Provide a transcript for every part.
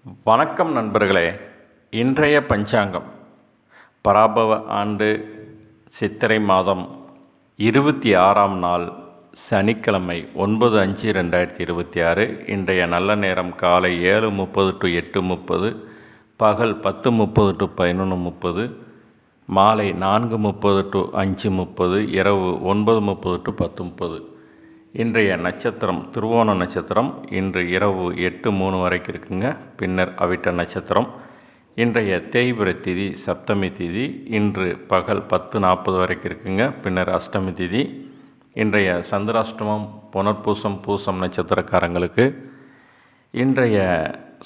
வணக்கம் நண்பர்களே. இன்றைய பஞ்சாங்கம் பராபவ ஆண்டு சித்திரை மாதம் 26ஆம் நாள் சனிக்கிழமை 9/5/2026. இன்றைய நல்ல நேரம் காலை 7:30 to 8:30, பகல் 10:30 to 11:30, மாலை 4:30 to 5:30, இரவு 9:30 to 10:30. இன்றைய நட்சத்திரம் திருவோண நட்சத்திரம். இன்று இரவு 8:03 வரைக்கும் இருக்குங்க. பின்னர் அவிட்ட நட்சத்திரம். இன்றைய தேய்பிறை திதி சப்தமி திதி. இன்று பகல் 10:40 வரைக்கும் இருக்குங்க. பின்னர் அஷ்டமி திதி. இன்றைய சந்திராஷ்டமம் புனர்பூசம் பூசம் நட்சத்திரக்காரங்களுக்கு. இன்றைய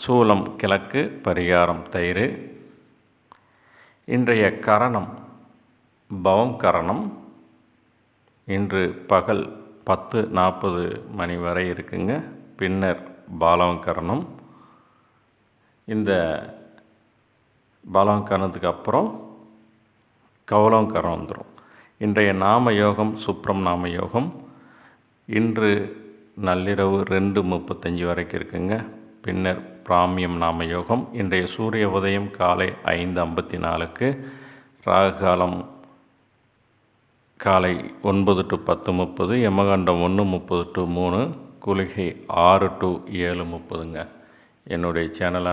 சூலம் கிழக்கு, பரிகாரம் தயிர். இன்றைய கரணம் பவம் கரணம். இன்று பகல் 10:40 மணி வரை இருக்குங்க. பின்னர் பாலவங்கரணம். இந்த பாலவங்கரணத்துக்கு அப்புறம் கௌலவங்கரணம் வந்துடும். இன்றைய நாம யோகம் சுப்ரம் நாம யோகம். இன்று நள்ளிரவு 2:35 வரைக்கும் இருக்குங்க. பின்னர் பிராமியம் நாம யோகம். இன்றைய சூரிய உதயம் காலை 5:54. ராகுகாலம் காலை 9 to 10:30, யமகண்டம் 1:30 to 3, குளிகை 6 to 7:30ங்க. என்னுடைய சேனலை